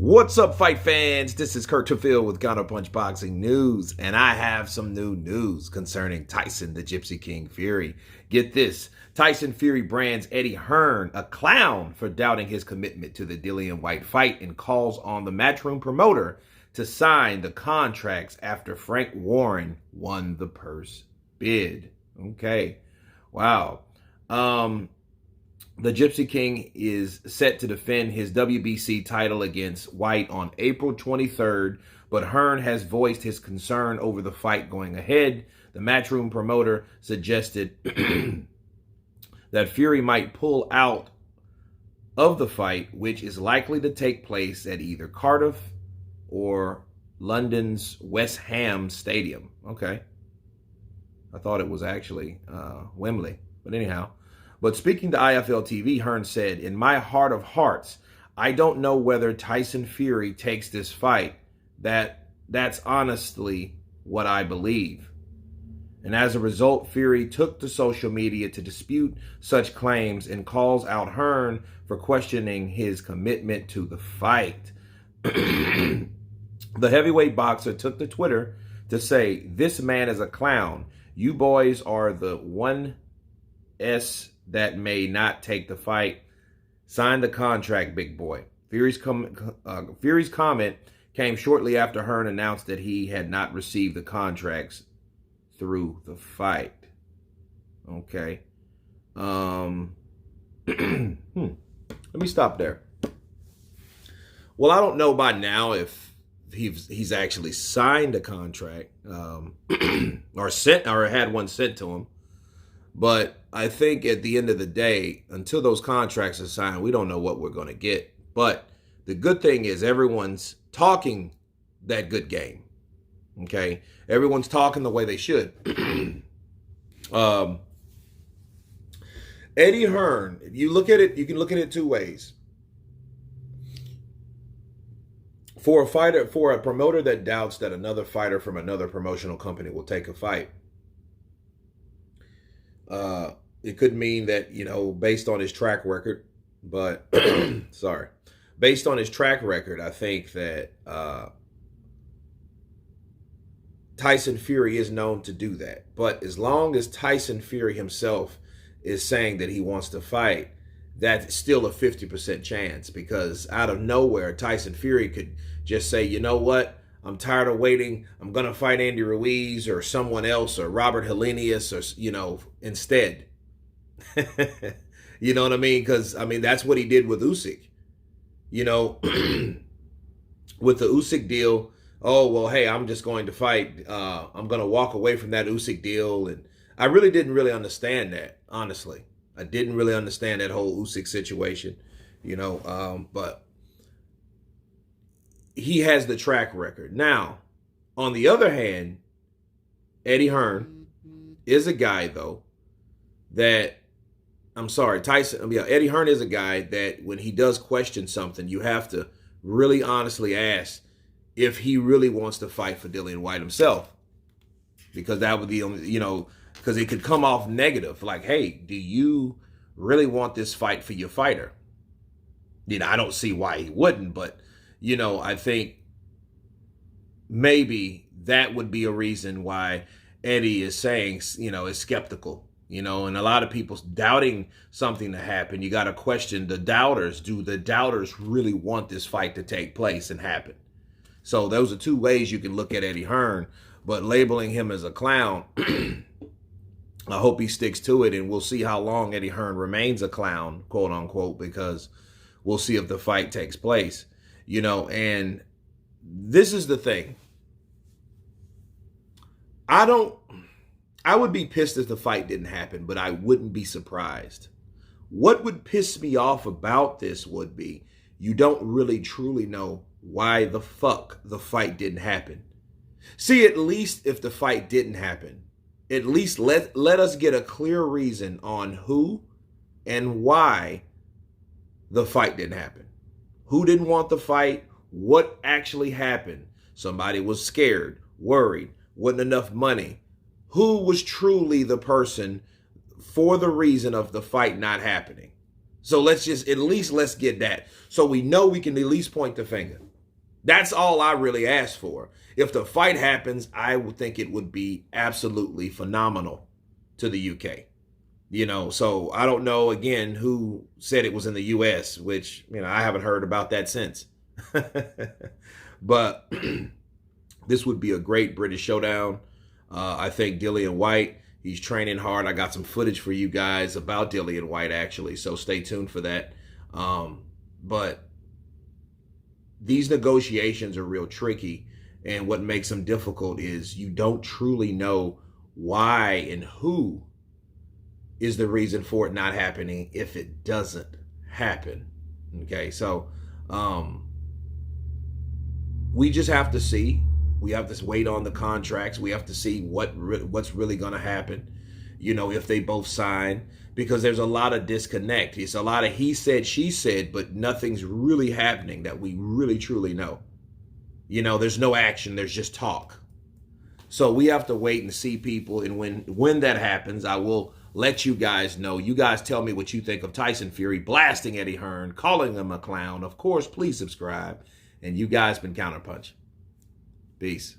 What's up, fight fans? This is Kurt Tuffield with Counterpunch Boxing News, and I have some new news concerning Tyson the Gypsy King Fury. Get this, Tyson Fury brands Eddie Hearn a clown for doubting his commitment to the Dillian Whyte fight and calls on the Matchroom promoter to sign the contracts after Frank Warren won the purse bid. Okay, wow. The Gypsy King is set to defend his WBC title against Whyte on April 23rd, but Hearn has voiced his concern over the fight going ahead. The Matchroom promoter suggested that Fury might pull out of the fight, which is likely to take place at either Cardiff or London's West Ham Stadium. Okay. I thought it was actually Wembley, but anyhow. But speaking to IFL TV, Hearn said, "In my heart of hearts, I don't know whether Tyson Fury takes this fight. That's honestly what I believe." And as a result, Fury took to social media to dispute such claims and calls out Hearn for questioning his commitment to the fight. The heavyweight boxer took to Twitter to say, "This man is a clown. You boys are the 1S that may not take the fight. Sign the contract, big boy." Fury's comment came shortly after Hearn announced that he had not received the contracts through the fight. Okay. Let me stop there. Well, I don't know by now if he's actually signed a contract or had one sent to him. But I think at the end of the day, until those contracts are signed, we don't know what we're going to get. But the good thing is everyone's talking that good game. Okay? Everyone's talking the way they should. Eddie Hearn, if you look at it, you can look at it two ways. For a promoter that doubts that another fighter from another promotional company will take a fight, it could mean that, based on his track record, but based on his track record, I think that Tyson Fury is known to do that. But as long as Tyson Fury himself is saying that he wants to fight, that's still a 50% chance, because out of nowhere, Tyson Fury could just say, "You know what? I'm tired of waiting. I'm going to fight Andy Ruiz or someone else or Robert Helenius or, instead." You know what I mean? Because, that's what he did with Usyk. With the Usyk deal, oh, well, hey, I'm just going to fight. I'm going to walk away from that Usyk deal. And I really didn't understand that, honestly. I didn't really understand that whole Usyk situation, but he has the track record. Now, on the other hand, Eddie Hearn is a guy, though, that, Eddie Hearn is a guy that when he does question something, you have to really honestly ask if he really wants to fight for Dillian Whyte himself. Because that would be, because it could come off negative. Like, hey, do you really want this fight for your fighter? I don't see why he wouldn't, but, I think maybe that would be a reason why Eddie is saying, is skeptical. And a lot of people doubting something to happen. You got to question the doubters. Do the doubters really want this fight to take place and happen? So those are two ways you can look at Eddie Hearn, but labeling him as a clown, I hope he sticks to it, and we'll see how long Eddie Hearn remains a clown, quote unquote, because we'll see if the fight takes place, and this is the thing. I would be pissed if the fight didn't happen, but I wouldn't be surprised. What would piss me off about this would be you don't really truly know why the fuck the fight didn't happen. See, at least if the fight didn't happen, at least let us get a clear reason on who and why the fight didn't happen. Who didn't want the fight? What actually happened? Somebody was scared, worried, wasn't enough money. Who was truly the person for the reason of the fight not happening? So let's get that. So we know we can at least point the finger. That's all I really ask for. If the fight happens, I would think it would be absolutely phenomenal to the UK. So I don't know, again, who said it was in the US, which, I haven't heard about that since. But this would be a great British showdown. I think Dillian White, he's training hard. I got some footage for you guys about Dillian White, actually, so stay tuned for that. But these negotiations are real tricky, and what makes them difficult is you don't truly know why and who is the reason for it not happening if it doesn't happen. Okay, so we just have to see. We have to wait on the contracts. We have to see what's really going to happen, if they both sign, because there's a lot of disconnect. It's a lot of he said, she said, but nothing's really happening that we really truly know. There's no action. There's just talk. So we have to wait and see, people. And when that happens, I will let you guys know. You guys tell me what you think of Tyson Fury blasting Eddie Hearn, calling him a clown. Of course, please subscribe. And you guys been Counterpunch. Peace.